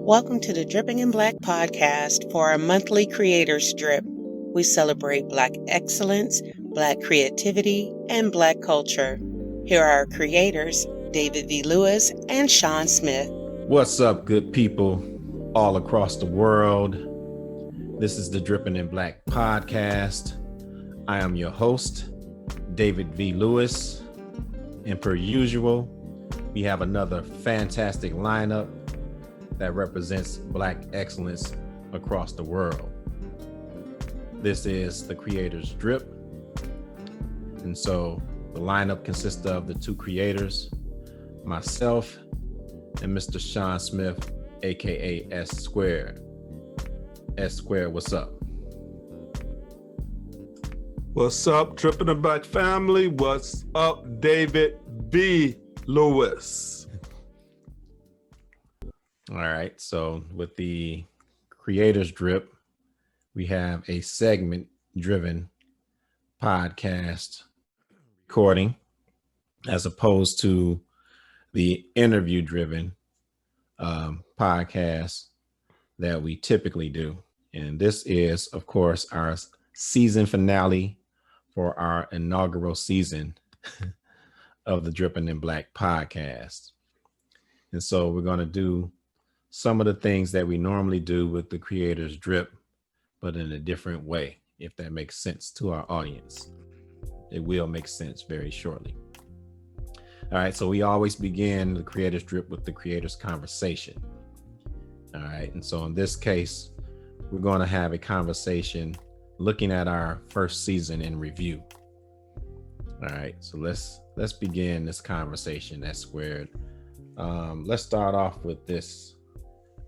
Welcome to the Dripping in Black podcast for our monthly Creators Drip. We celebrate Black excellence, Black creativity, and Black culture. Here are our creators, David V. Lewis and Shawn Smith. What's up, good people all across the world? This is the Dripping in Black podcast. I am your host, David V. Lewis. And per usual, we have another fantastic lineup that represents Black excellence across the world. This is the Creators Drip. And so the lineup consists of the two creators, myself and Mr. Shawn Smith, aka S Squared. S Squared, what's up? What's up, Dripping in Black family? What's up, David V. Lewis? All right, so with the Creators Drip, we have a segment-driven podcast recording as opposed to the interview-driven podcast that we typically do. And this is, of course, our season finale for our inaugural season of the Dripping in Black podcast. And so we're going to do some of the things that we normally do with the Creators Drip, but in a different way, if that makes sense to our audience. It will make sense very shortly. All right, so we always begin the Creators Drip with the Creators Conversation. All right, and so in this case, we're going to have a conversation looking at our first season in review. All right, so let's begin this conversation, S Squared. Let's start off with this.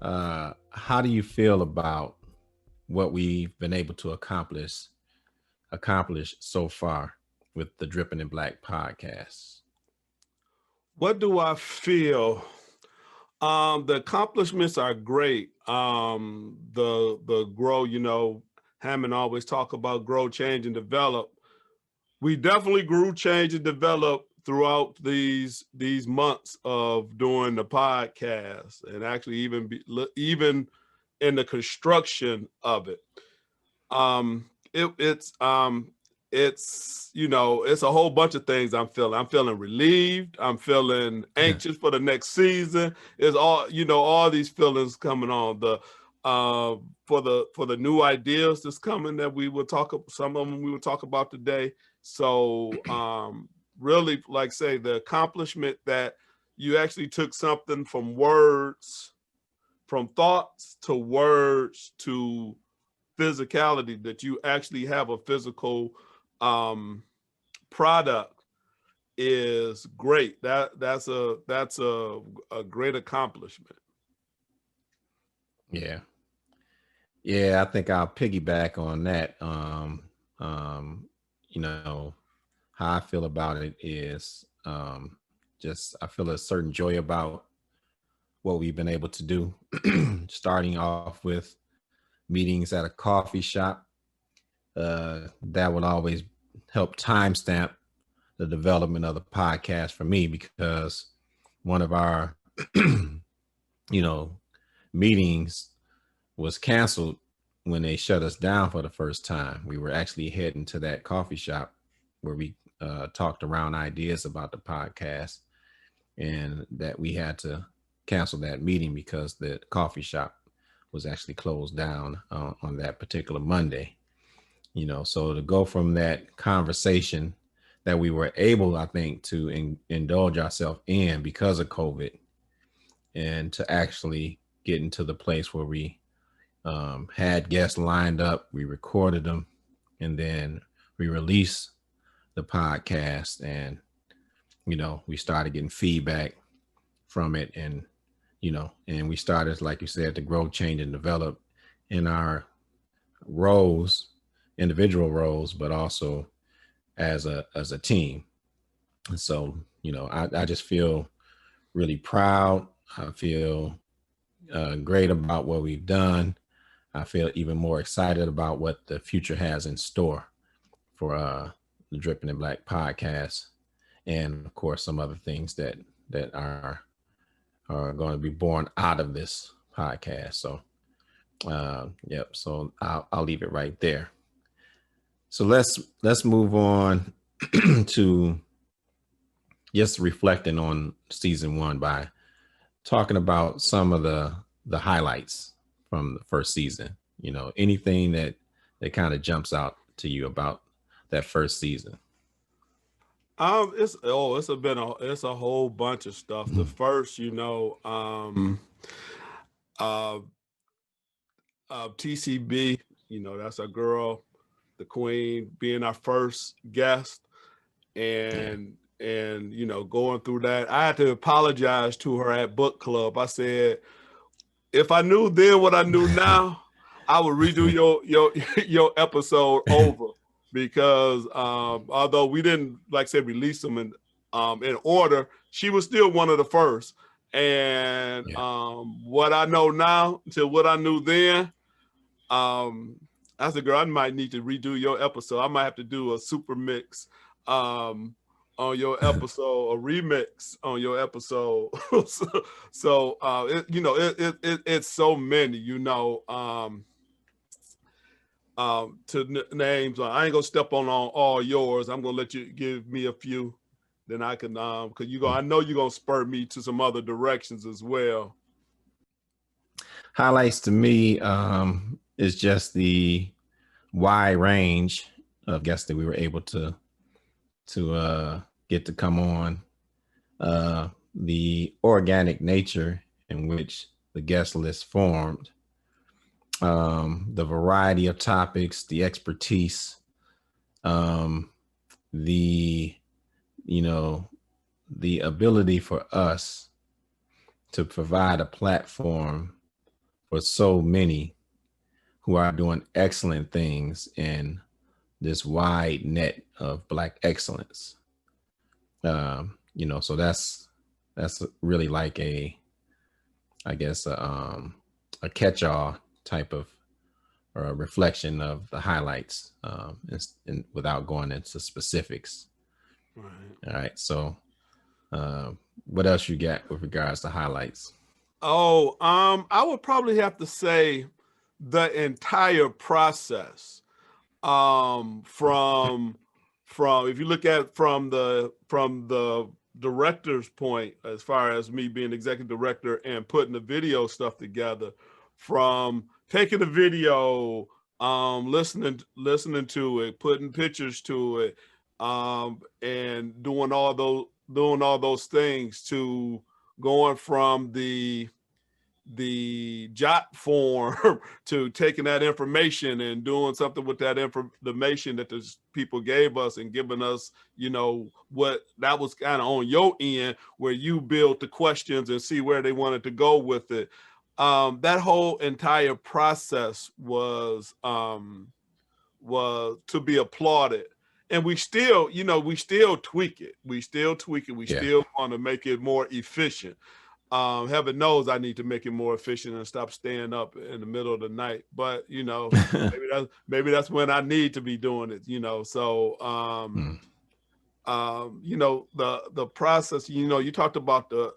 How do you feel about what we've been able to accomplish so far with the Dripping in Black podcast? What do I feel? The accomplishments are great. The grow, Hammond always talk about grow, change, and develop. We definitely grew, change, and develop throughout these months of doing the podcast, and actually even in the construction of it. It's a whole bunch of things I'm feeling. I'm feeling relieved. I'm feeling anxious for the next season. It's all these feelings coming on. For the new ideas that's coming that some of them we will talk about today. So really, like say, the accomplishment that you actually took something from thoughts to words to physicality, that you actually have a physical product is great. That's a great accomplishment. Yeah, I think I'll piggyback on that. How I feel about it is I feel a certain joy about what we've been able to do, starting off with meetings at a coffee shop. That would always help timestamp the development of the podcast for me, because one of our, meetings was canceled when they shut us down for the first time. We were actually heading to that coffee shop where we talked around ideas about the podcast, and that we had to cancel that meeting because the coffee shop was actually closed down on that particular Monday. So to go from that conversation that we were able, I think, to indulge ourselves in because of COVID, and to actually get into the place where we had guests lined up, we recorded them, and then we released the podcast, and we started getting feedback from it, and and we started, like you said, to grow, change, and develop in our individual roles, but also as a team. And so I just feel really proud. I feel great about what we've done. I feel even more excited about what the future has in store for the Dripping in Black podcast, and of course some other things that are going to be born out of this podcast. So, yep. So I'll leave it right there. So let's move on to just reflecting on season 1 by talking about some of the highlights from the first season. You know, anything that kind of jumps out to you about that first season. It's a whole bunch of stuff. The first, TCB, that's our girl, the queen, being our first guest, and going through that. I had to apologize to her at book club. I said, if I knew then what I knew now, I would redo your episode over, because although we didn't, like I said, release them in order, she was still one of the first. And what I know now to what I knew then, I said, girl, I might need to redo your episode. I might have to do a super mix on your episode, a remix on your episode. It's so many, to names. I ain't gonna step on all yours. I'm gonna let you give me a few, then I can, because I know you're gonna spur me to some other directions as well. Highlights to me is just the wide range of guests that we were able to get to come on, the organic nature in which the guest list formed, the variety of topics, the expertise, the ability for us to provide a platform for so many who are doing excellent things in this wide net of Black excellence. So that's really like a catch-all type of, or a reflection of the highlights, without going into specifics. Right. All right. So what else you got with regards to highlights? Oh, I would probably have to say the entire process, from if you look at from the director's point, as far as me being executive director and putting the video stuff together, from taking the video, listening to it, putting pictures to it, and doing all those things, to going from the jot form to taking that information and doing something with that information that the people gave us, and giving us, what that was kind of on your end, where you built the questions and see where they wanted to go with it. That whole entire process was to be applauded. And we still tweak it. We still want to make it more efficient. Heaven knows I need to make it more efficient and stop staying up in the middle of the night. But maybe that's when I need to be doing it. So the process. You talked about the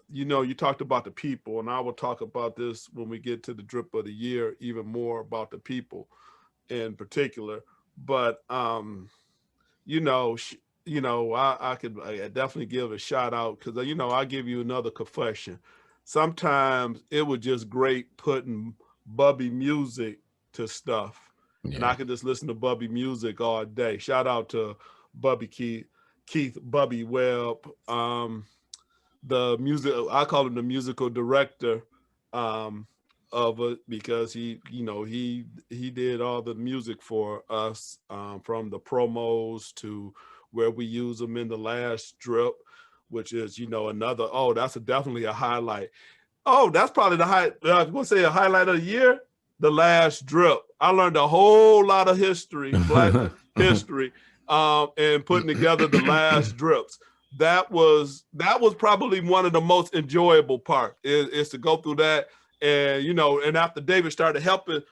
people, and I will talk about this when we get to the drip of the year, even more about the people in particular. But I definitely give a shout out, because I'll give you another confession. Sometimes it was just great putting Bubby music to stuff, and I could just listen to Bubby music all day. Shout out to Bubby Keith Bubby Webb, the music, I call him the musical director of it, because he did all the music for us, from the promos to where we use them in the last drip, which is, another, that's definitely a highlight. That's probably I was going to say a highlight of the year, the last drip. I learned a whole lot of history, Black history, and putting together the last drips. That was probably one of the most enjoyable part, is to go through that. And, and after David started helping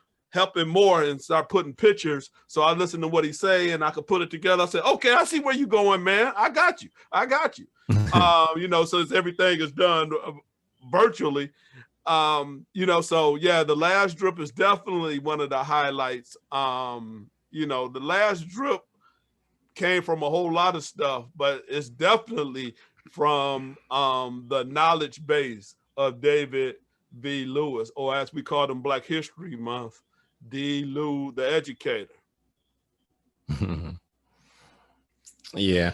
more and start putting pictures, so I listened to what he say and I could put it together. I said, okay, I see where you going, man. I got you. So everything is done virtually. So yeah, the last drip is definitely one of the highlights. The last drip came from a whole lot of stuff, but it's definitely from the knowledge base of David V. Lewis, or as we call him Black History Month, D. Lew, the educator. Yeah.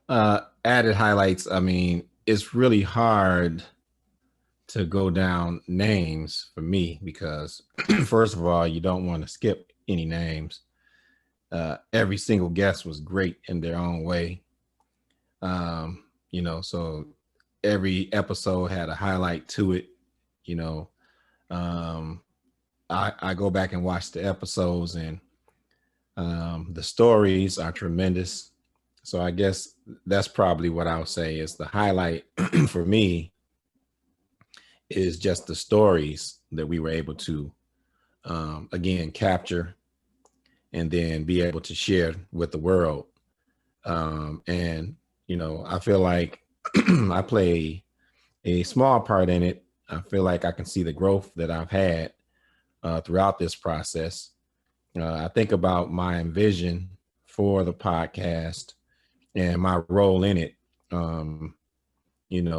Added highlights. I mean, it's really hard to go down names for me because first of all, you don't want to skip any names. Every single guest was great in their own way. So every episode had a highlight to it. I go back and watch the episodes, and the stories are tremendous. So I guess that's probably what I would say is the highlight for me is just the stories that we were able to, again, capture and then be able to share with the world. I feel like I play a small part in it. I feel like I can see the growth that I've had throughout this process. I think about my vision for the podcast and my role in it.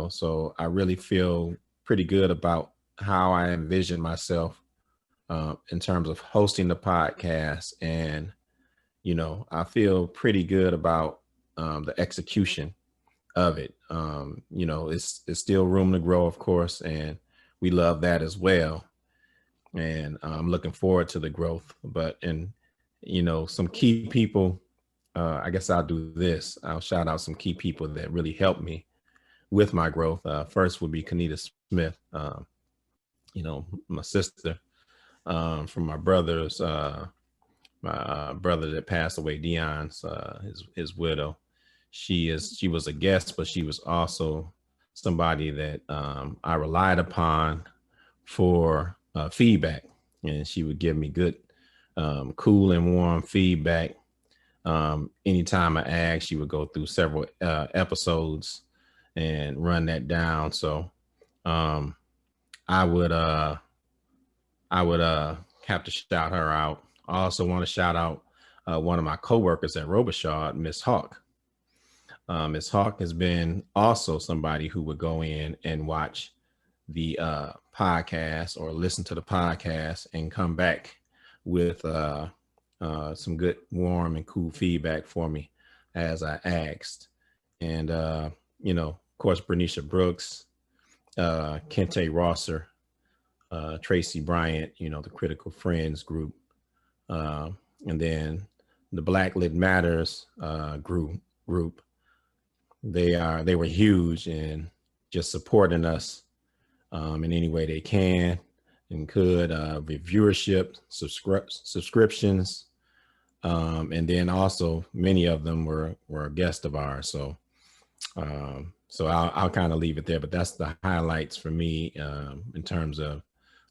So I really feel pretty good about how I envision myself in terms of hosting the podcast. And, I feel pretty good about the execution of it. It's still room to grow, of course, and we love that as well. And I'm looking forward to the growth. Some key people, I guess I'll do this. I'll shout out some key people that really helped me with my growth. First would be Kanita Smith, my sister, from my brother's, my brother that passed away, Dion's, his widow. She was a guest, but she was also somebody that I relied upon for feedback, and she would give me good, cool and warm feedback. Anytime I asked, she would go through several episodes and run that down. So I would have to shout her out. I also want to shout out one of my coworkers at Robichaud, Miss Hawk. Miss Hawk has been also somebody who would go in and watch the podcast or listen to the podcast and come back with some good, warm and cool feedback for me as I asked. And, of course, Bernicia Brooks, Kente Rosser, Tracy Bryant, the Critical Friends group. And then the Black Lit Matters group. They were huge in just supporting us in any way they can and could, with viewership, subscriptions, and then also many of them were a guest of ours. So I'll kind of leave it there, but that's the highlights for me in terms of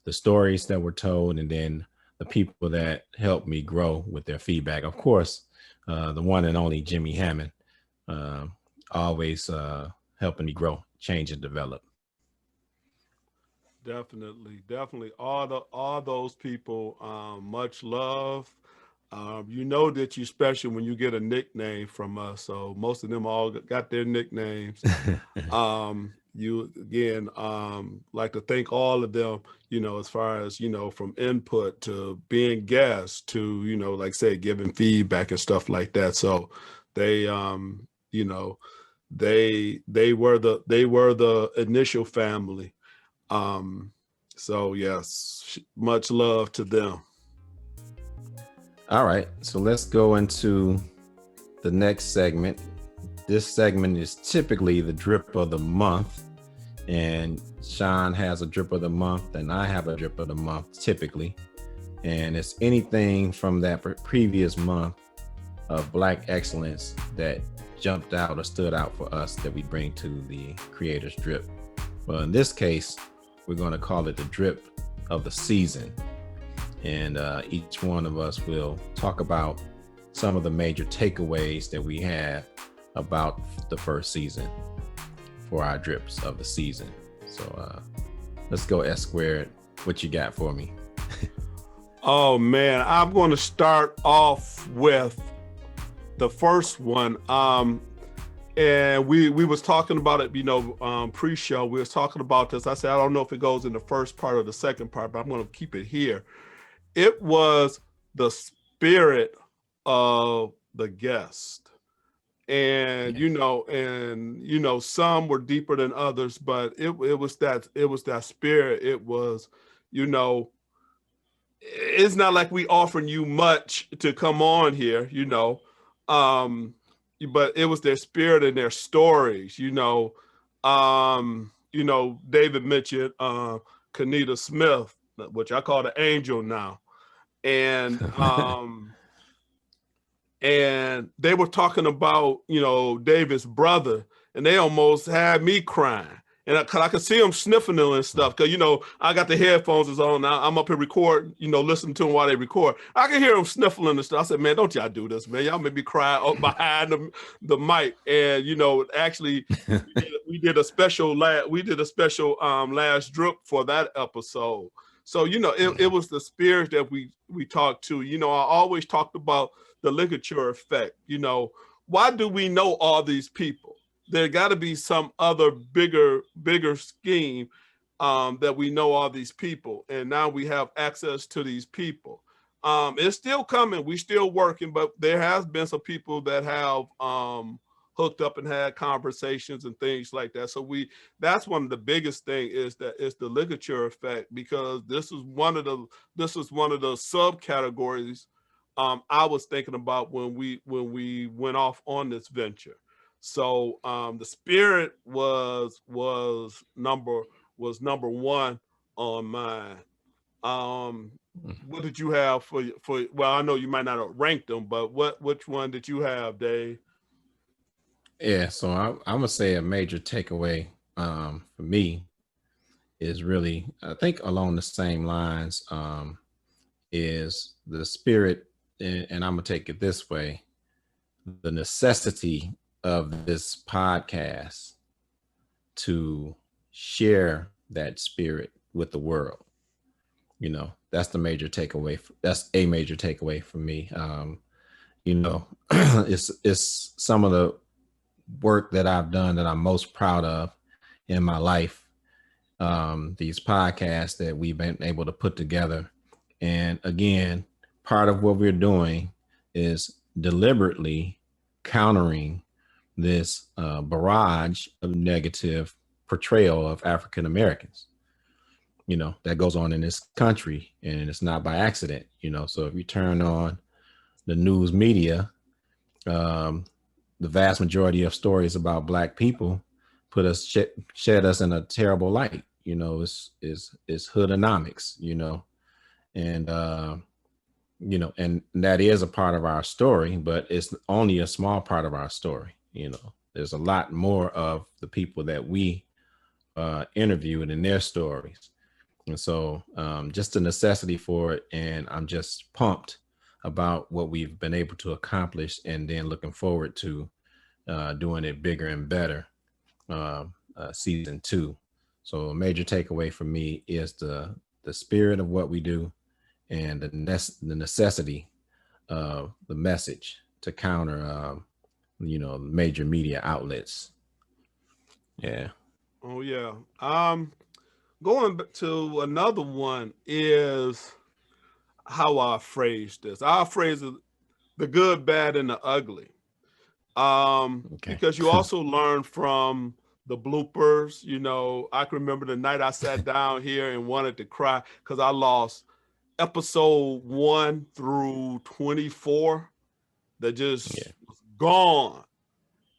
the stories that were told, and then the people that helped me grow with their feedback. Of course, the one and only Jimmy Hammond, always helping me grow, change, and develop. Definitely. All those people, much love. That you're special when you get a nickname from us. So most of them all got their nicknames. You again, like to thank all of them, as far as, from input to being guests to, like say, giving feedback and stuff like that. So they, they were the initial family. So yes, much love to them. All right, so let's go into the next segment. This segment is typically the drip of the month, and Shawn has a drip of the month and I have a drip of the month typically. And it's anything from that previous month of Black excellence that jumped out or stood out for us that we bring to the creator's drip. Well, in this case, we're going to call it the drip of the season. And each one of us will talk about some of the major takeaways that we had about the first season for our drips of the season. So let's go S squared. What you got for me? Oh man, I'm going to start off with the first one. And we was talking about it, pre-show. We was talking about this. I said, I don't know if it goes in the first part or the second part, but I'm going to keep it here. It was the spirit of the guest. And, some were deeper than others, but it was that spirit. It was, it's not like we offering you much to come on here, but it was their spirit and their stories, David mentioned Kanita Smith, which I call the angel now. And and they were talking about, David's brother, and they almost had me crying. And I could see them sniffing and stuff, because, I got the headphones on. I'm up here recording, listening to them while they record. I can hear them sniffling and stuff. I said, man, don't y'all do this, man. Y'all made me cry up behind the mic. And, actually, we did a special last drip for that episode. So, it was the spirit that we talked to. I always talked about the ligature effect. Why do we know all these people? There got to be some other bigger scheme that we know all these people, and now we have access to these people. It's still coming. We still working, but there has been some people that have hooked up and had conversations and things like that. So that's one of the biggest thing is the ligature effect, because this is one of the subcategories I was thinking about when we went off on this venture. So the spirit was number one on mine. What did you have for? Well, I know you might not have ranked them, but which one did you have, Dave? Yeah, so I'm gonna say a major takeaway for me is really, I think along the same lines, is the spirit, and I'm gonna take it this way: the necessity of this podcast to share that spirit with the world. That's the major takeaway. That's a major takeaway for me. It's some of the work that I've done that I'm most proud of in my life. These podcasts that we've been able to put together. And again, part of what we're doing is deliberately countering this barrage of negative portrayal of African Americans, that goes on in this country, and it's not by accident, So if you turn on the news media, the vast majority of stories about Black people shed us in a terrible light. It's hoodonomics, and and that is a part of our story, but it's only a small part of our story. There's a lot more of the people that we interviewed in their stories. And so just the necessity for it. And I'm just pumped about what we've been able to accomplish, and then looking forward to doing it bigger and better season 2. So a major takeaway for me is the spirit of what we do, and the necessity of the message to counter major media outlets. Yeah. Oh yeah. Going to another one is how I phrase this. I phrase it the good, bad, and the ugly. Because you also learn from the bloopers. I can remember the night I sat down here and wanted to cry because I lost episode 1 through 24 that just was gone.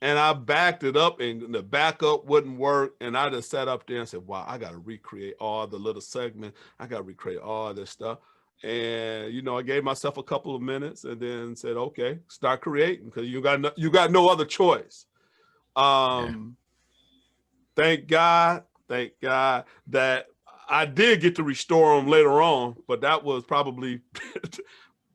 And I backed it up, and the backup wouldn't work. And I just sat up there and said, wow, I got to recreate all the little segments. I got to recreate all this stuff. And, I gave myself a couple of minutes and then said, okay, start creating, because you got no other choice. Thank God that I did get to restore them later on, but that was probably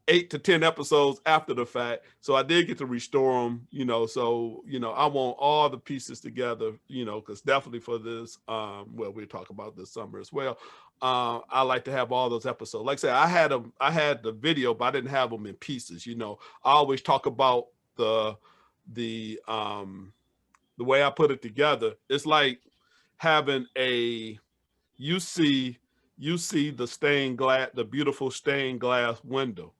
8 to 10 episodes after the fact. So I did get to restore them, you know. So, you know, I want all the pieces together, you know, because definitely for this, well, we'll talk about this summer as well. I like to have all those episodes. Like I said, I had the video, but I didn't have them in pieces, you know. I always talk about the way I put it together. It's like having you see the stained glass, the beautiful stained glass window.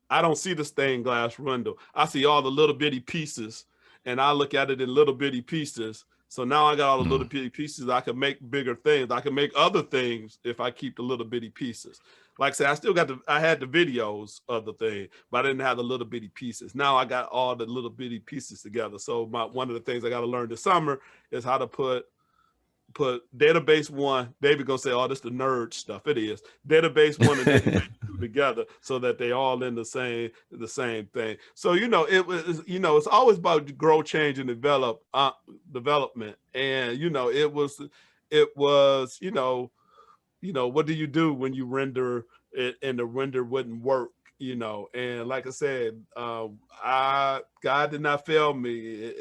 I don't see the stained glass window. I see all the little bitty pieces, and I look at it in little bitty pieces. So now I got all the little bitty pieces. I can make bigger things. I can make other things if I keep the little bitty pieces. Like I said, I had the videos of the thing, but I didn't have the little bitty pieces. Now I got all the little bitty pieces together. So one of the things I got to learn this summer is how to put database 1. David gonna say, "Oh, this the nerd stuff." It is database 1 and database 2 together, so that they all in the same thing. So you know, it was, you know, it's always about grow, change, and development. And you know, it was, you know, what do you do when you render it and the render wouldn't work? You know, and like I said, God did not fail me.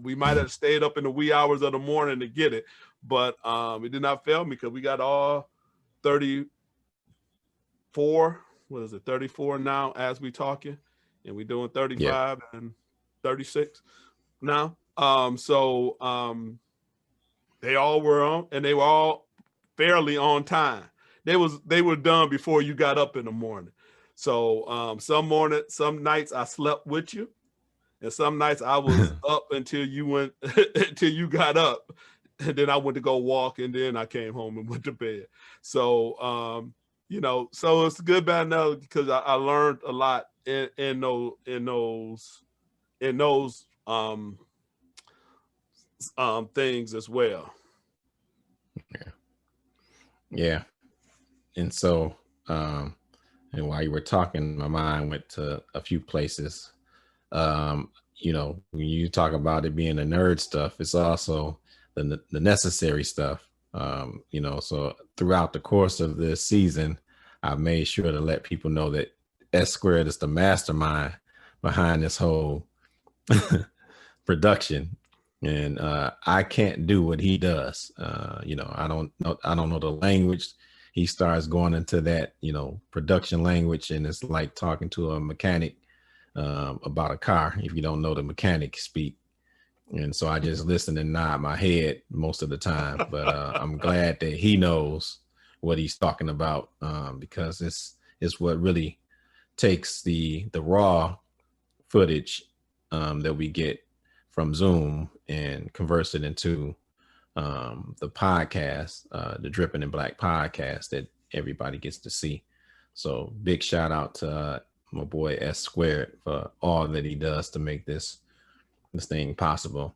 We might have stayed up in the wee hours of the morning to get it, but it did not fail me because we got all 34. What is it? 34 now as we talking, and we doing 35 and 36 now. They all were on, and they were all fairly on time. They were done before you got up in the morning. So some nights I slept with you, and some nights I was up until you went until you got up, and then I went to go walk, and then I came home and went to bed. So you know, so it's good bad now because I learned a lot in those things as well. Yeah. And so, and while you were talking, my mind went to a few places. You know, when you talk about it being the nerd stuff, it's also the necessary stuff. You know, so throughout the course of this season, I made sure to let people know that S Squared is the mastermind behind this whole production. And I can't do what he does. You know, I don't know the language. He starts going into that, you know, production language, and it's like talking to a mechanic about a car if you don't know the mechanic speak. And so I just listen and nod my head most of the time. But I'm glad that he knows what he's talking about, because it's what really takes the raw footage that we get from Zoom and converts it into the podcast, the Dripping in Black podcast that everybody gets to see. So big shout out to my boy S Squared for all that he does to make this thing possible.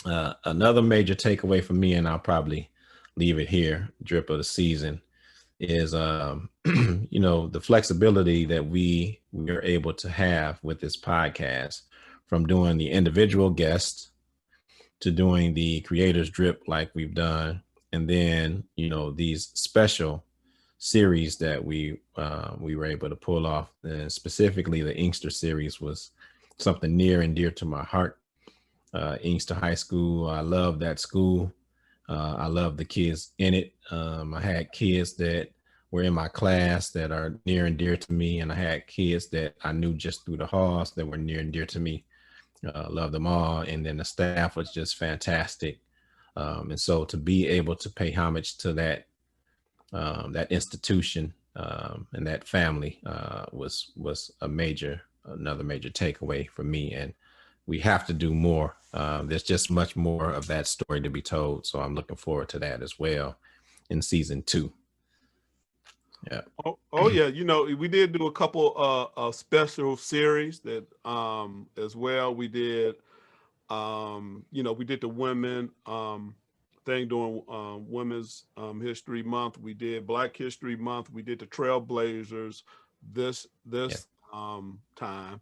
Another major takeaway for me, and I'll probably leave it here, drip of the season, is you know, the flexibility that we are able to have with this podcast, from doing the individual guests to doing the creators drip like we've done, and then, you know, these special series that we were able to pull off. And specifically the Inkster series was something near and dear to my heart. Inkster High School, I love that school. I love the kids in it. I had kids that were in my class that are near and dear to me, and I had kids that I knew just through the halls that were near and dear to me. Love them all. And then the staff was just fantastic. And so to be able to pay homage to that institution and that family was another major takeaway for me. And we have to do more. There's just much more of that story to be told. So I'm looking forward to that as well in season 2. Yeah. Oh yeah, you know, we did do a couple of special series that as well. We did you know, we did the women thing during Women's History Month. We did Black History Month. We did the Trailblazers this time.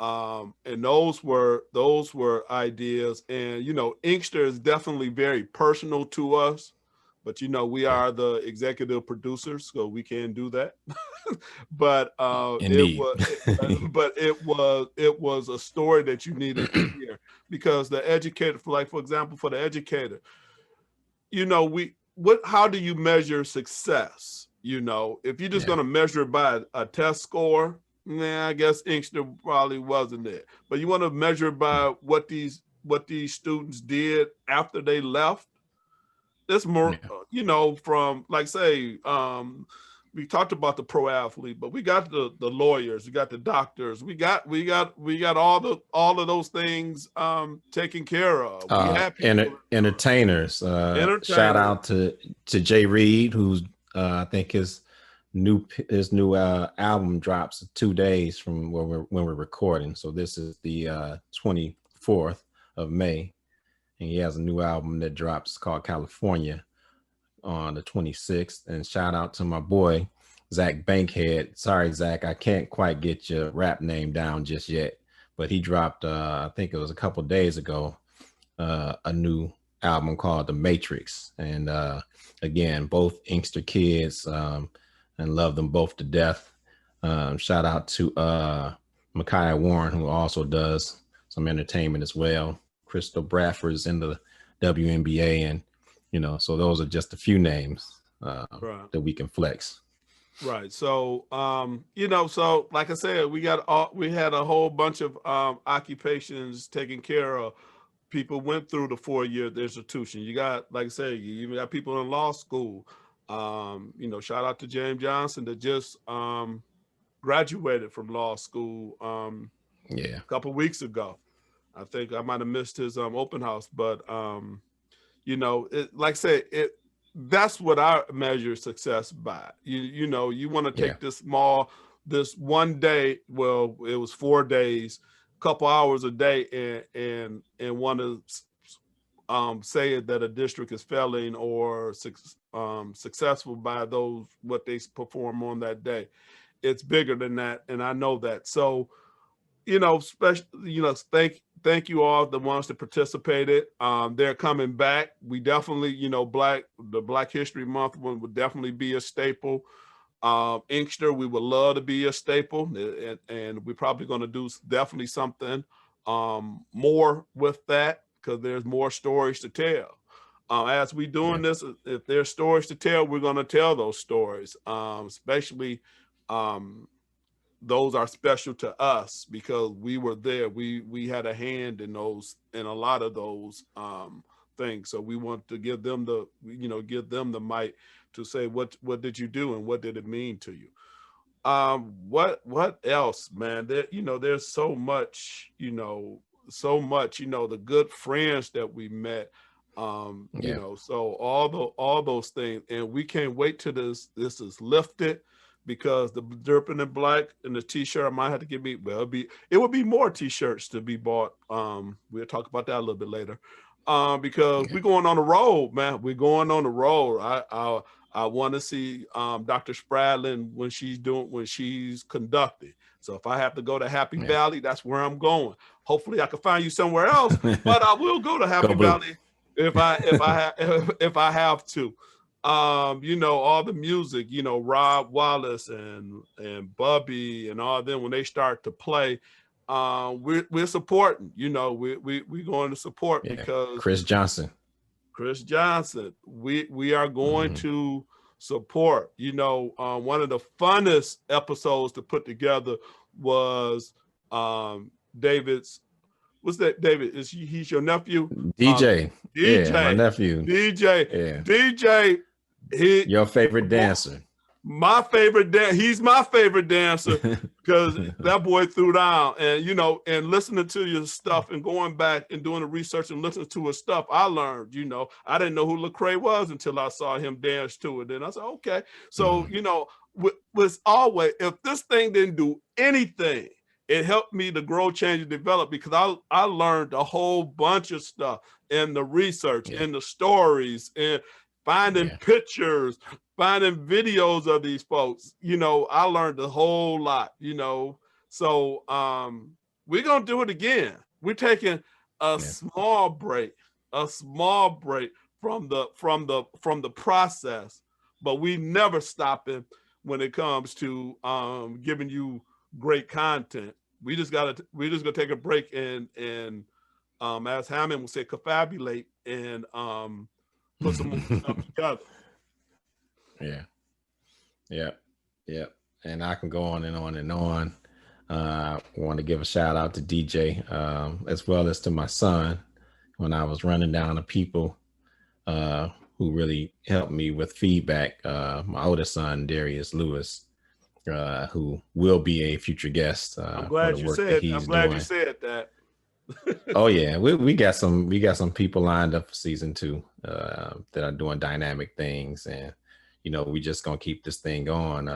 And those were ideas. And you know, Inkster is definitely very personal to us but we are the executive producers, so we can do that. But Indeed. it was a story that you needed to hear, because the educator, for example, for the educator, how do you measure success? If you're just going to measure it by a test score, I guess Inkster probably wasn't it. But you want to measure it by what these students did after they left. There's more, from, like, say, we talked about the pro athlete, but we got the lawyers, we got the doctors, we got all of those things taken care of. We have entertainers. Shout out to Jay Reed, who's I think his new album drops 2 days from when we're recording. So this is the 24th of May, and he has a new album that drops called California on the 26th. And shout out to my boy Zach Bankhead. Sorry, Zach, I can't quite get your rap name down just yet, but he dropped I think it was a couple days ago a new album called The Matrix. And again, both Inkster kids, and love them both to death. Shout out to Micaiah Warren, who also does some entertainment as well. Crystal Bradford's in the WNBA, and so those are just a few names that we can flex. Right. So so like I said, we had a whole bunch of occupations taken care of. People went through the 4-year institution. You got, like I said, you even got people in law school. Shout out to James Johnson that just graduated from law school a couple of weeks ago. I think I might have missed his open house, but like I said, that's what I measure success by. You want to take this one day, well, it was 4 days, couple hours a day, and want to say that a district is failing or successful by what they perform on that day. It's bigger than that, and I know that. So thank you all, the ones that participated. They're coming back. We definitely, the Black History Month one would definitely be a staple. Inkster, we would love to be a staple, and we're probably going to do definitely something more with that, because there's more stories to tell. As we doing this, if there's stories to tell, we're going to tell those stories, especially those are special to us because we were there. We had a hand in a lot of those things. So we want to give them the mic to say, what did you do and what did it mean to you? What else, man? There's so much, the good friends that we met, so all those things, and we can't wait till this is lifted, because the Dripping in Black and the t-shirt, I might have to give me, it would be more t-shirts to be bought. We'll talk about that a little bit later. Because we're going on the road, man. We're going on the road. I want to see Dr. Spradlin when she's conducting. So if I have to go to Happy Valley, that's where I'm going. Hopefully I can find you somewhere else, but I will go to Happy Valley if I have to. All the music, Rob Wallace and Bubby and all them, when they start to play, we're supporting. We're going to support because Chris Johnson, we are going to support. One of the funnest episodes to put together was David's. What's that, David? He's your nephew? DJ. DJ, my nephew. DJ. Your favorite dancer. My favorite he's my favorite dancer because that boy threw down. And and listening to your stuff and going back and doing the research and listening to his stuff, I learned, I didn't know who Lecrae was until I saw him dance to it. Then I said, okay. So, was always, if this thing didn't do anything, it helped me to grow, change, and develop, because I learned a whole bunch of stuff in the research, in the stories, and finding pictures, finding videos of these folks. I learned a whole lot, So we're going to do it again. We're taking a small break from the process, but we never stopping when it comes to giving you great content. We just gonna take a break and as Hammond would say, confabulate and put some more stuff together. Yeah. Yeah. Yeah. And I can go on and on and on. I want to give a shout out to DJ, as well as to my son when I was running down the people who really helped me with feedback. My oldest son, Darius Lewis, who will be a future guest I'm for glad the you work that said. I'm he's glad you doing. said that. Oh yeah, we got some people lined up for season 2 that are doing dynamic things, and we just gonna keep this thing going.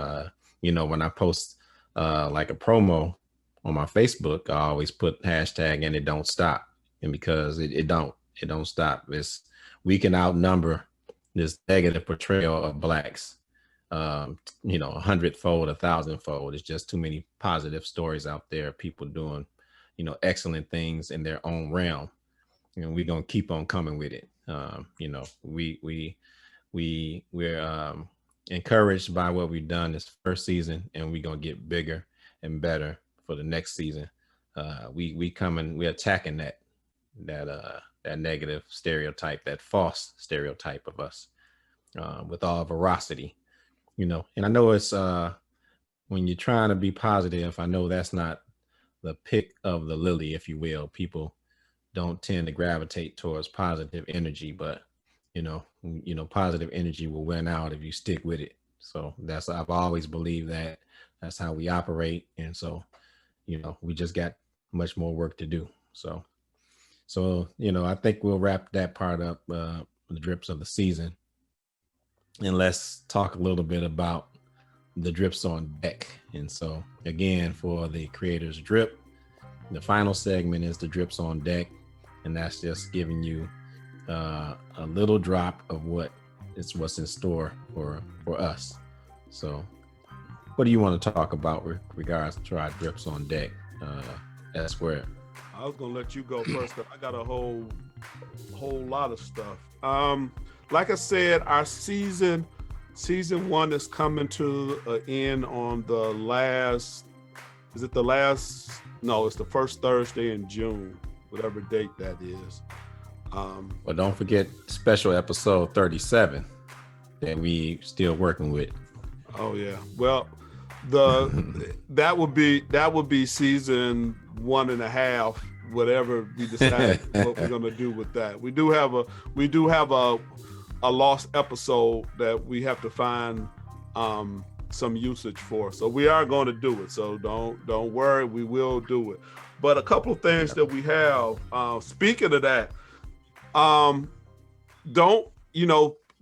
When I post like a promo on my Facebook, I always put hashtag and it don't stop, and because it don't stop. We can outnumber this negative portrayal of blacks, 100-fold, 1,000-fold. It's just too many positive stories out there, people doing excellent things in their own realm. We're gonna keep on coming with it. We're encouraged by what we've done this first season, and we're gonna get bigger and better for the next season. We're attacking that negative stereotype, that false stereotype of us, with all veracity. And I know it's when you're trying to be positive, I know that's not the pick of the lily, if you will. People don't tend to gravitate towards positive energy, but positive energy will win out if you stick with it. So I've always believed that. That's how we operate, and so we just got much more work to do. So I think we'll wrap that part up, the drips of the season, and let's talk a little bit about the drips on deck. And so again, for the creators drip, the final segment is the drips on deck, and that's just giving you a little drop of what's in store for us. So what do you want to talk about with regards to our drips on deck, Square? I was gonna let you go first, because I got a whole lot of stuff. Like I said, our season 1 is coming to an end on the last. Is it the last? No, it's the first Thursday in June, whatever date that is. Well, don't forget special episode 37 that we still working with. Oh yeah. Well, that would be season 1.5, whatever we decide what we're gonna do with that. We do have a lost episode that we have to find some usage for. So we are going to do it. So don't worry, we will do it. But a couple of things that we have. Speaking of that,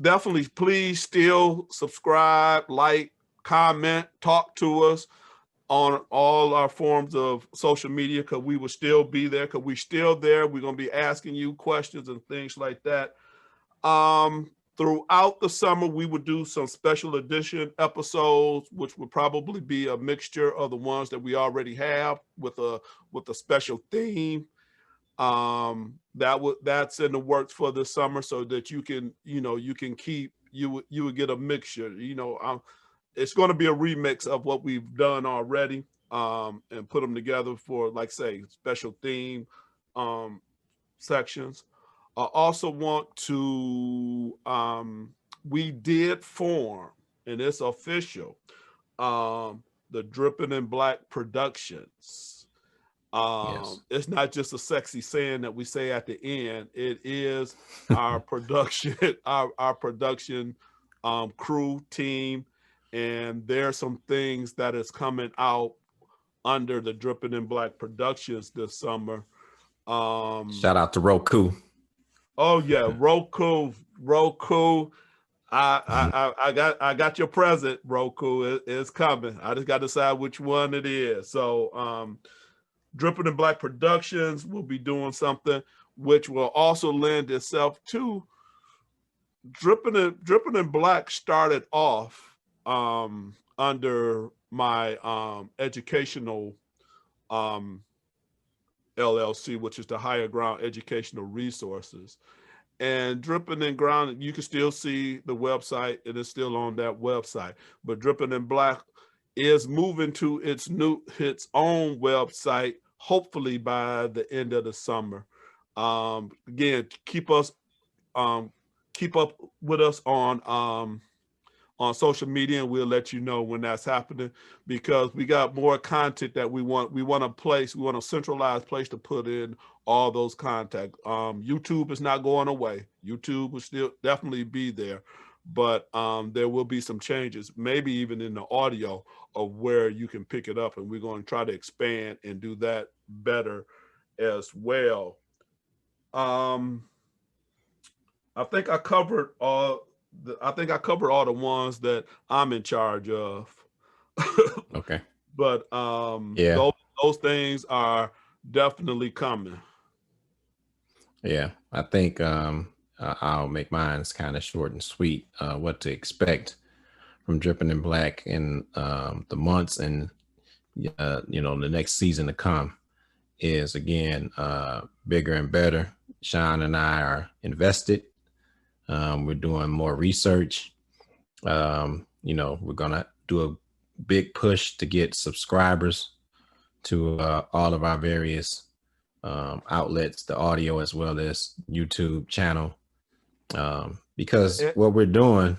definitely please still subscribe, like, comment, talk to us on all our forms of social media, because we will still be there, because we're still there. We're going to be asking you questions and things like that. Throughout the summer, we would do some special edition episodes, which would probably be a mixture of the ones that we already have with a special theme. That's in the works for this summer, so that you would get a mixture. It's going to be a remix of what we've done already, and put them together for, like, say, special theme sections. I also want to, we did form, and it's official, the Dripping in Black Productions. Yes. It's not just a sexy saying that we say at the end. It is our production, our production crew team, and there are some things that is coming out under the Dripping in Black Productions this summer. Shout out to Roku. Oh yeah, Roku. I got your present, Roku. It's coming. I just got to decide which one it is. So Dripping in Black Productions will be doing something which will also lend itself to Dripping in Black. Started off under my educational LLC, which is the Higher Ground Educational Resources. And Dripping and Grounded, you can still see the website. It is still on that website. But Dripping and Black is moving to its own website, hopefully by the end of the summer. Again, keep up with us on social media, and we'll let you know when that's happening, because we got more content that we want a centralized place to put in all those contacts. YouTube is not going away. YouTube will still definitely be there, but there will be some changes, maybe even in the audio of where you can pick it up, and we're going to try to expand and do that better as well. I think I covered all the ones that I'm in charge of. Okay. But yeah, those things are definitely coming. Yeah, I think I'll make mine kind of short and sweet. What to expect from Dripping in Black in the months and the next season to come is, again, bigger and better. Shawn and I are invested. We're doing more research. We're gonna do a big push to get subscribers to all of our various outlets, the audio as well as YouTube channel, because what we're doing,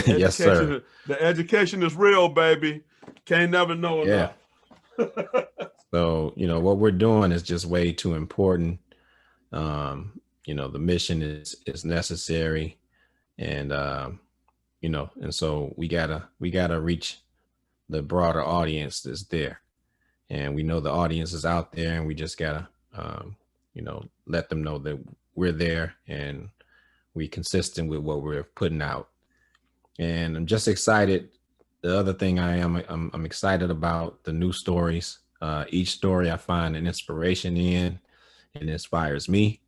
yes, sir. The education is real, baby. Can't never know enough. So, what we're doing is just way too important. The mission is necessary, and and so we gotta reach the broader audience that's there, and we know the audience is out there, and we just gotta let them know that we're there and we consistent with what we're putting out. And I'm just excited. The other thing I'm excited about the new stories. Each story I find an inspiration in, and inspires me,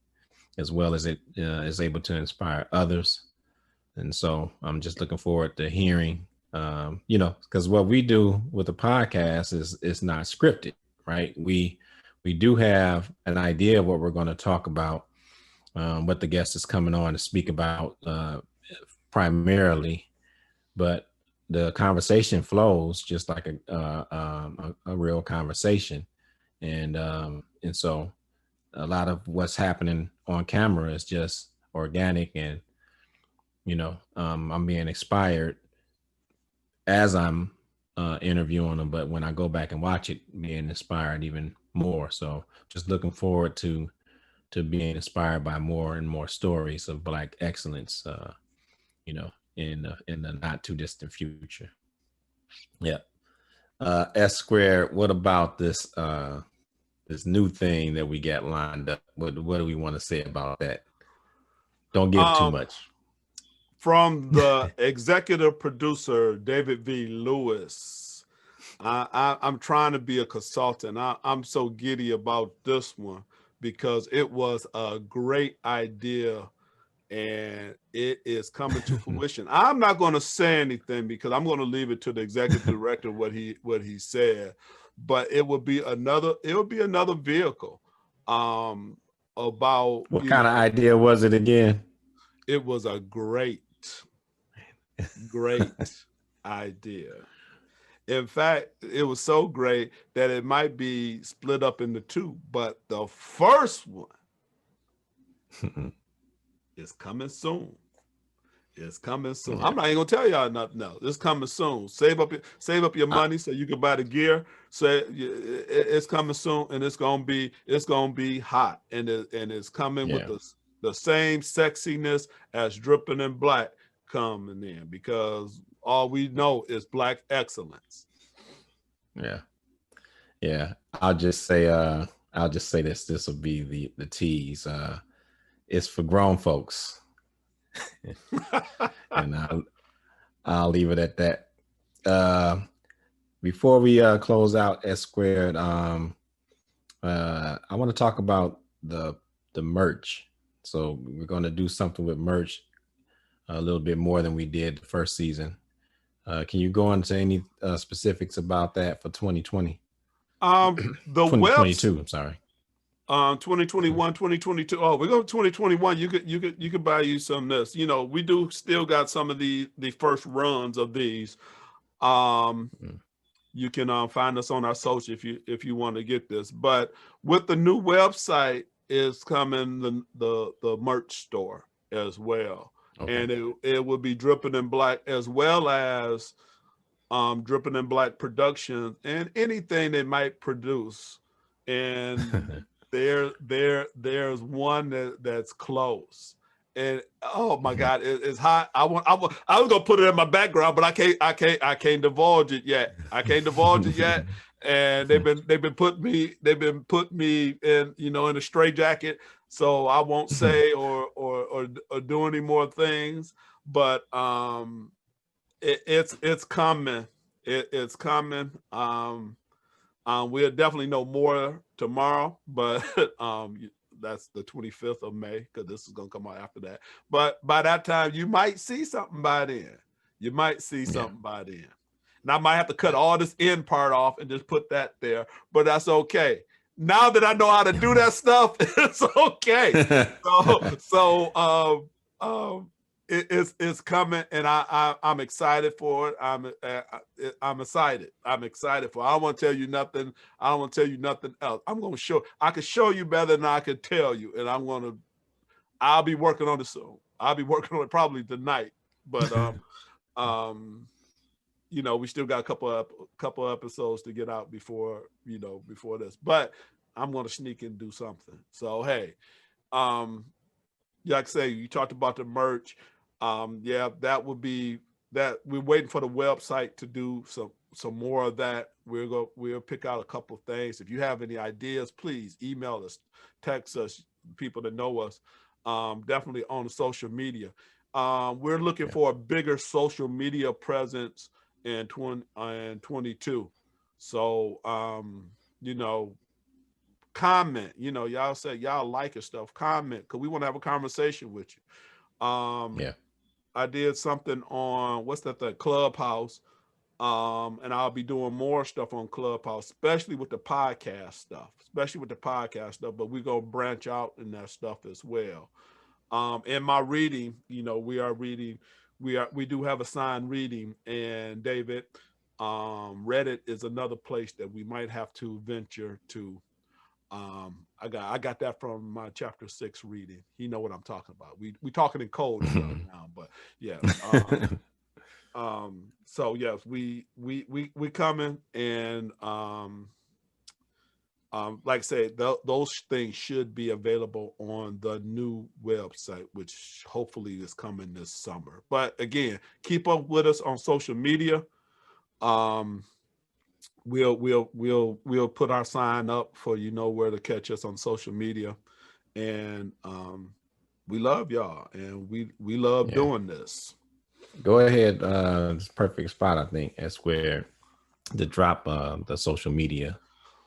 as well as it is able to inspire others. And so I'm just looking forward to hearing, because what we do with the podcast is not scripted, right? We do have an idea of what we're going to talk about, what the guest is coming on to speak about primarily, but the conversation flows just like a real conversation. And so a lot of what's happening on camera is just organic, and I'm being inspired as I'm interviewing them, but when I go back and watch it, being inspired even more. So just looking forward to being inspired by more and more stories of Black excellence, in the not too distant future. Yeah. S Squared, what about this this new thing that we got lined up? What do we want to say about that? Don't give too much. From the executive producer, David V. Lewis, I'm trying to be a consultant. I'm so giddy about this one because it was a great idea and it is coming to fruition. I'm not going to say anything because I'm going to leave it to the executive director what he said, but it would be another vehicle about what kind of idea was it again? It was a great idea. In fact, it was so great that it might be split up into two, but the first one is coming soon. It's coming soon. Yeah. I'm not even gonna tell y'all nothing else. It's coming soon. Save up your money so you can buy the gear. So it's coming soon, and it's gonna be hot, and it's coming with the same sexiness as Dripping in Black coming in, because all we know is Black excellence. Yeah. I'll just say this. This will be the tease. It's for grown folks. And I'll leave it at that. Before we close out S Squared, I want to talk about the merch. So we're going to do something with merch a little bit more than we did the first season. Can you go into any specifics about that for 2020? The 2022, I'm sorry. 2021, 2022. Oh, we're going to 2021. You could buy you some of this. You know, we do still got some of the first runs of these. You can find us on our social if you want to get this. But with the new website is coming the merch store as well. Okay. And it will be Dripping in Black, as well as Dripping in Black Productions and anything they might produce. And there's one that's close. And oh my God, it's hot. I was gonna put it in my background, but I can't divulge it yet. I can't divulge it yet. And they've been putting me in, you know, in a straitjacket. So I won't say or do any more things. But it's coming. It's coming. We'll definitely know more tomorrow, but that's the 25th of May, because this is going to come out after that. But by that time, you might see something by then. You might see something by then. And I might have to cut all this end part off and just put that there, but that's okay. Now that I know how to do that stuff, it's okay. It's coming, and I'm excited for it. I'm excited. I'm excited for it. I don't want to tell you nothing. I don't want to tell you nothing else. I can show you better than I can tell you, and I'll be working on it soon. I'll be working on it probably tonight. But you know, we still got a couple episodes to get out before this. But I'm going to sneak and do something. So hey, like I say, you talked about the merch. That would be that. We're waiting for the website to do some more of that. We'll pick out a couple of things. If you have any ideas, please email us, text us, people that know us. Definitely on the social media. We're looking for a bigger social media presence in 2022. So you know, comment. You know, y'all say y'all like your stuff. Comment, because we want to have a conversation with you. I did something on the Clubhouse, and I'll be doing more stuff on Clubhouse, especially with the podcast stuff. But we're gonna branch out in that stuff as well. In my reading, you know, we do have a signed reading, and David, Reddit is another place that we might have to venture to. I got that from my chapter 6 reading. You know what I'm talking about. We talking in code now, but yeah. So yes, we coming, and like I said, those things should be available on the new website, which hopefully is coming this summer. But again, keep up with us on social media. We'll put our sign up for, you know, where to catch us on social media. And we love y'all, and we love doing this. Go ahead. It's perfect spot, I think. That's where to drop the social media.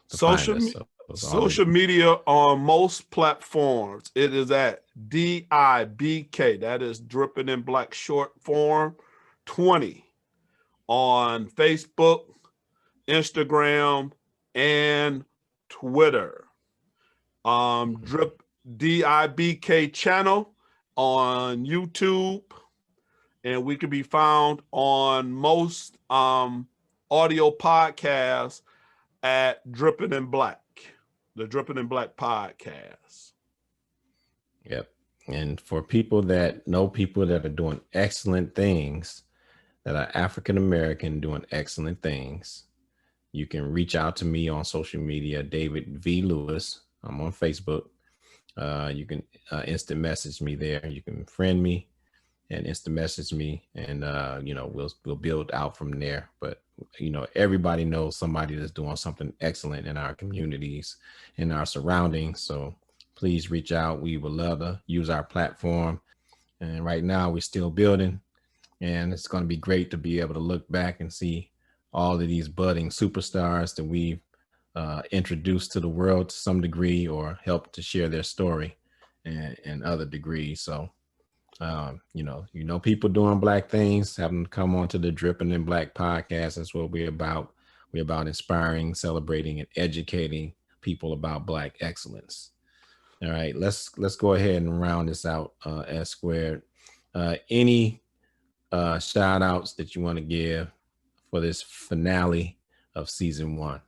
Social media on most platforms. It is at DIBK. That is Dripping in Black short form 20 on Facebook, Instagram, and Twitter. DIBK channel on YouTube, and we can be found on most audio podcasts at Dripping in Black, the Dripping in Black podcast. Yep. And for people that know people that are doing excellent things, that are African American doing excellent things, you can reach out to me on social media, David V. Lewis. I'm on Facebook. You can instant message me there. You can friend me and instant message me, and you know, we'll build out from there. But you know, everybody knows somebody that's doing something excellent in our communities, in our surroundings. So please reach out. We would love to use our platform. And right now we're still building, and it's going to be great to be able to look back and see all of these budding superstars that we've introduced to the world to some degree, or helped to share their story and other degrees. So, you know, people doing Black things, have them come on to the Dripping in Black podcast. That's what we're about. We're about inspiring, celebrating, and educating people about Black excellence. All right, let's go ahead and round this out, S squared. Any shout outs that you want to give for this finale of season 1?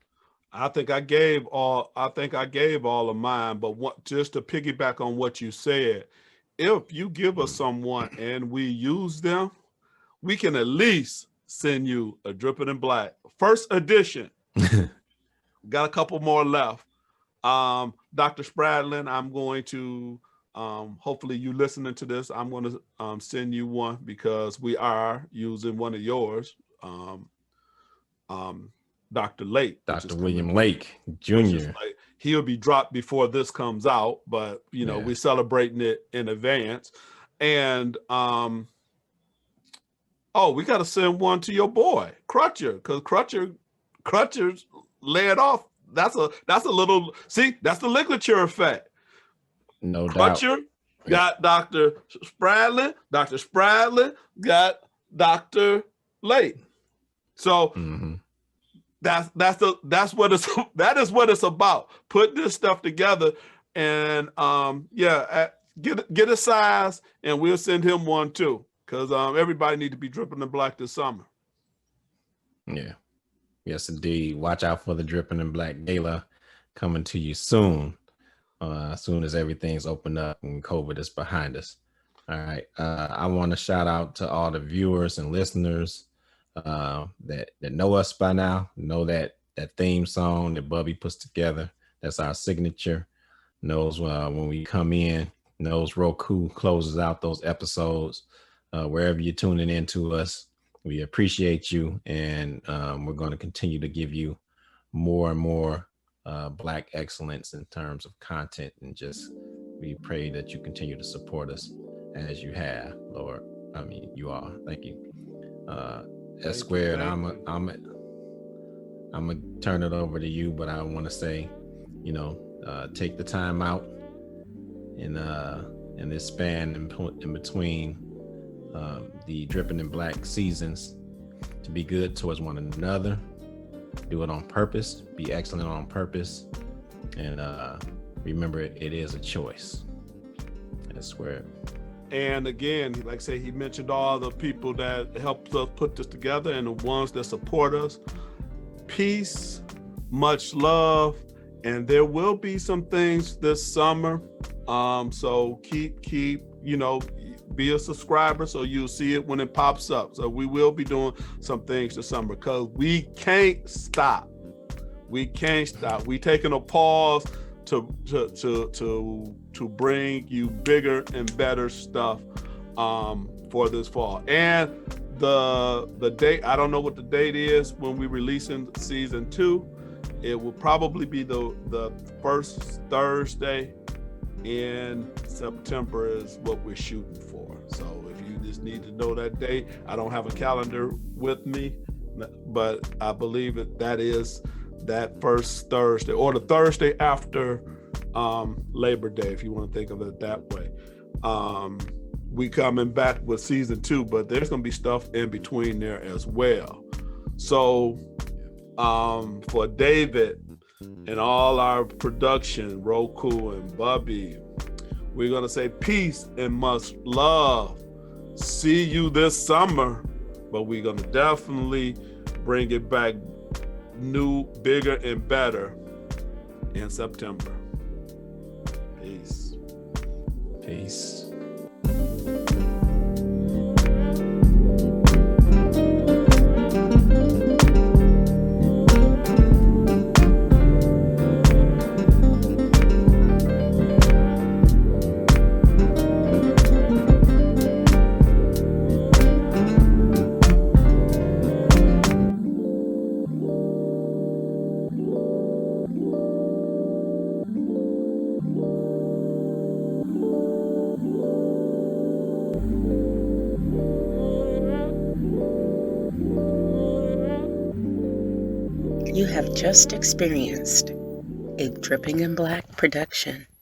I think I gave all of mine, but just to piggyback on what you said, if you give us someone and we use them, we can at least send you a Dripping in Black first edition. Got a couple more left. Dr. Spradlin, I'm going to, hopefully you listening to this, I'm going to send you one because we are using one of yours, Dr. Lake. Dr. William Lake Jr. He'll be dropped before this comes out, but we're celebrating it in advance. And we got to send one to your boy Crutcher, because Crutcher's led off. That's a little, see, that's the ligature effect. No doubt. Crutcher got Dr. Spradlin. Dr. Spradlin got Dr. Lake. So that is what it's about. Put this stuff together and get a size and we'll send him one too. Because everybody need to be dripping in black this summer. Yeah. Yes, indeed. Watch out for the Dripping in Black Gala coming to you soon. As soon as everything's opened up and COVID is behind us. All right. I want to shout out to all the viewers and listeners that know us by now. Know that theme song that Bubby puts together. That's our signature. Knows when we come in. Knows Roku closes out those episodes. Wherever you're tuning in to us, we appreciate you, and we're going to continue to give you more and more Black excellence in terms of content, and just we pray that you continue to support us as you have, Lord. I mean, you are. Thank you. S squared. I'm gonna turn it over to you, but I want to say, take the time out in this span in between the Dripping in Black seasons to be good towards one another. Do it on purpose. Be excellent on purpose. And remember, it is a choice. I swear. And again, like I say, he mentioned all the people that helped us put this together and the ones that support us. Peace, much love, and there will be some things this summer. So keep, be a subscriber so you'll see it when it pops up. So we will be doing some things this summer because we can't stop. We taking a pause to bring you bigger and better stuff for this fall. And the date, I don't know what the date is when we releasing season 2. It will probably be the first Thursday in September is what we're shooting for. So if you just need to know that date, I don't have a calendar with me, but I believe that is that first Thursday or the Thursday after Labor Day, if you want to think of it that way. We coming back with season 2, but there's going to be stuff in between there as well. So for David and all our production, Roku and Bubby, we're going to say peace and much love. See you this summer, but we're going to definitely bring it back new, bigger, and better in September. Peace. Peace. You have just experienced a Dripping in Black production.